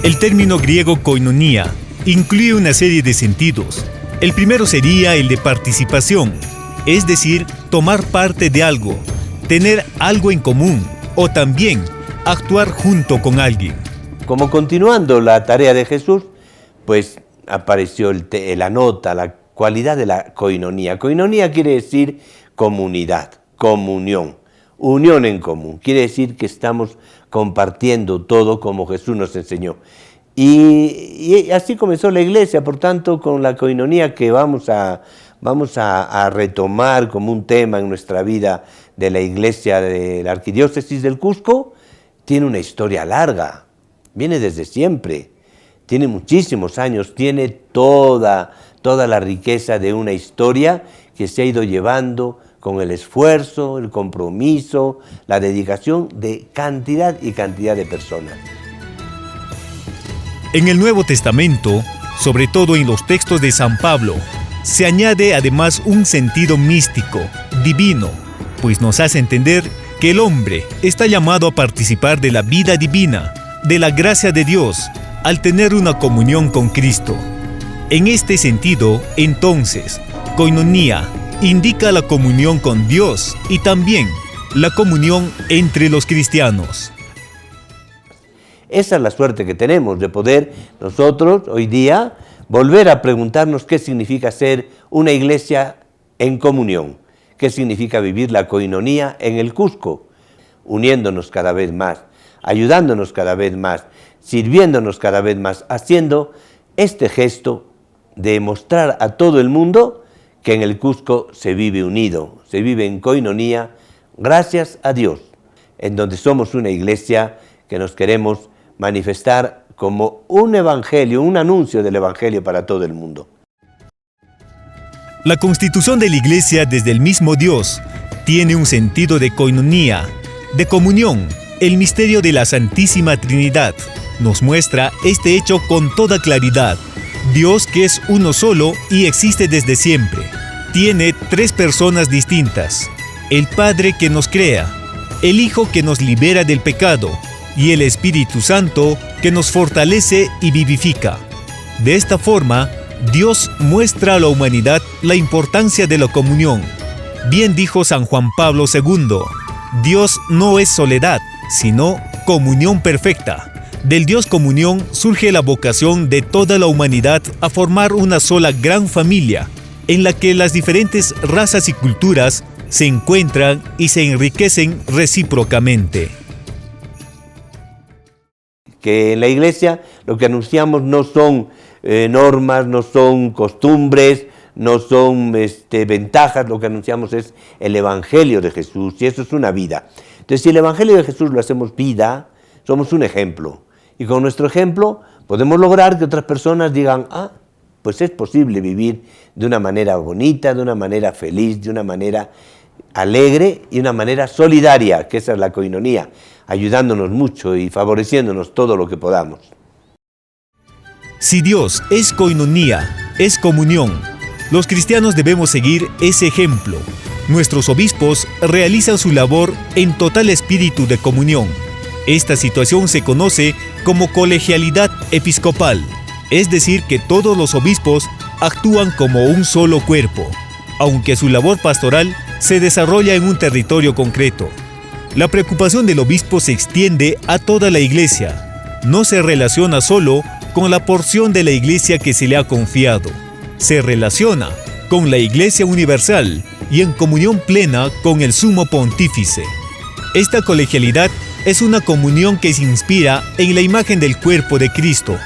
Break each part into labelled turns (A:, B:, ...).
A: El término griego koinonia incluye una serie de sentidos. El primero sería el de participación, es decir, tomar parte de algo, tener algo en común o también actuar junto con alguien.
B: Como continuando la tarea de Jesús, pues apareció la nota, la cualidad de la koinonia. Koinonia quiere decir comunidad, comunión, unión en común. Quiere decir que estamos compartiendo todo como Jesús nos enseñó. Y así comenzó la iglesia, por tanto, con la koinonia que vamos a retomar como un tema en nuestra vida de la iglesia de la Arquidiócesis del Cusco, tiene una historia larga, viene desde siempre, tiene muchísimos años, tiene toda la riqueza de una historia que se ha ido llevando con el esfuerzo, el compromiso, la dedicación de cantidad y cantidad de personas.
A: En el Nuevo Testamento, sobre todo en los textos de San Pablo, se añade además un sentido místico, divino, pues nos hace entender que el hombre está llamado a participar de la vida divina, de la gracia de Dios, al tener una comunión con Cristo. En este sentido, entonces, koinonia indica la comunión con Dios y también la comunión entre los cristianos.
B: Esa es la suerte que tenemos de poder nosotros hoy día volver a preguntarnos qué significa ser una iglesia en comunión, qué significa vivir la koinonia en el Cusco, uniéndonos cada vez más, ayudándonos cada vez más, sirviéndonos cada vez más, haciendo este gesto de mostrar a todo el mundo que en el Cusco se vive unido, se vive en koinonia, gracias a Dios, en donde somos una iglesia que nos queremos manifestar como un evangelio, un anuncio del evangelio para todo el mundo.
A: La constitución de la iglesia desde el mismo Dios tiene un sentido de koinonia, de comunión. El misterio de la Santísima Trinidad nos muestra este hecho con toda claridad. Dios, que es uno solo y existe desde siempre, tiene tres personas distintas: el Padre que nos crea, el Hijo que nos libera del pecado y el Espíritu Santo que nos fortalece y vivifica. De esta forma, Dios muestra a la humanidad la importancia de la comunión. Bien dijo San Juan Pablo II, Dios no es soledad, sino comunión perfecta. Del Dios comunión surge la vocación de toda la humanidad a formar una sola gran familia, en la que las diferentes razas y culturas se encuentran y se enriquecen recíprocamente.
B: Que en la iglesia lo que anunciamos no son normas, no son costumbres, no son ventajas, lo que anunciamos es el Evangelio de Jesús, y eso es una vida. Entonces, si el Evangelio de Jesús lo hacemos vida, somos un ejemplo, y con nuestro ejemplo podemos lograr que otras personas digan, pues es posible vivir de una manera bonita, de una manera feliz, de una manera alegre y una manera solidaria, que esa es la koinonia, ayudándonos mucho y favoreciéndonos todo lo que podamos.
A: Si Dios es koinonia, es comunión, los cristianos debemos seguir ese ejemplo. Nuestros obispos realizan su labor en total espíritu de comunión. Esta situación se conoce como colegialidad episcopal, es decir, que todos los obispos actúan como un solo cuerpo, aunque su labor pastoral se desarrolla en un territorio concreto. La preocupación del obispo se extiende a toda la iglesia. No se relaciona solo con la porción de la iglesia que se le ha confiado. Se relaciona con la iglesia universal y en comunión plena con el sumo pontífice. Esta colegialidad es una comunión que se inspira en la imagen del cuerpo de Cristo,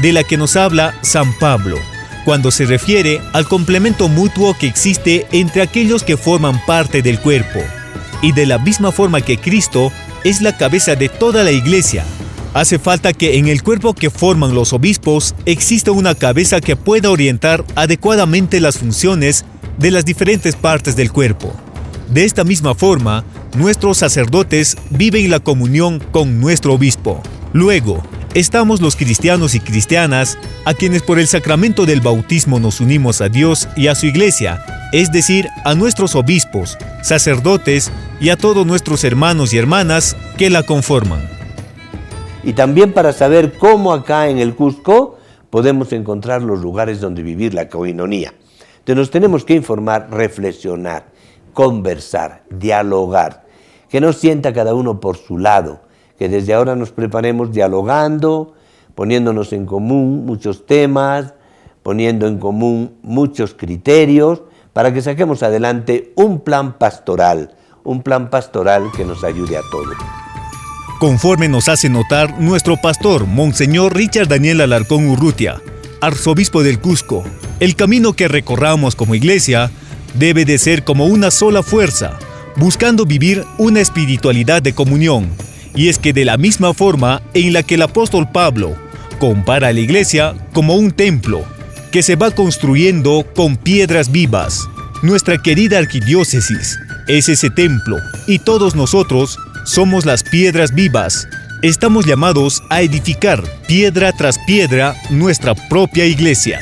A: de la que nos habla San Pablo, cuando se refiere al complemento mutuo que existe entre aquellos que forman parte del cuerpo. Y de la misma forma que Cristo es la cabeza de toda la iglesia, hace falta que en el cuerpo que forman los obispos exista una cabeza que pueda orientar adecuadamente las funciones de las diferentes partes del cuerpo. De esta misma forma, nuestros sacerdotes viven la comunión con nuestro obispo. Luego, estamos los cristianos y cristianas, a quienes por el sacramento del bautismo nos unimos a Dios y a su iglesia, es decir, a nuestros obispos, sacerdotes y a todos nuestros hermanos y hermanas que la conforman.
B: y también para saber cómo acá en el Cusco podemos encontrar los lugares donde vivir la coinonía. Entonces nos tenemos que informar, reflexionar, conversar, dialogar, que no sienta cada uno por su lado, que desde ahora nos preparemos dialogando, poniéndonos en común muchos temas, poniendo en común muchos criterios, para que saquemos adelante un plan pastoral que nos ayude a todos.
A: Conforme nos hace notar nuestro pastor, Monseñor Richard Daniel Alarcón Urrutia, arzobispo del Cusco, el camino que recorramos como iglesia debe de ser como una sola fuerza, buscando vivir una espiritualidad de comunión. Y es que de la misma forma en la que el apóstol Pablo compara a la iglesia como un templo que se va construyendo con piedras vivas, nuestra querida arquidiócesis es ese templo y todos nosotros somos las piedras vivas. Estamos llamados a edificar piedra tras piedra nuestra propia iglesia.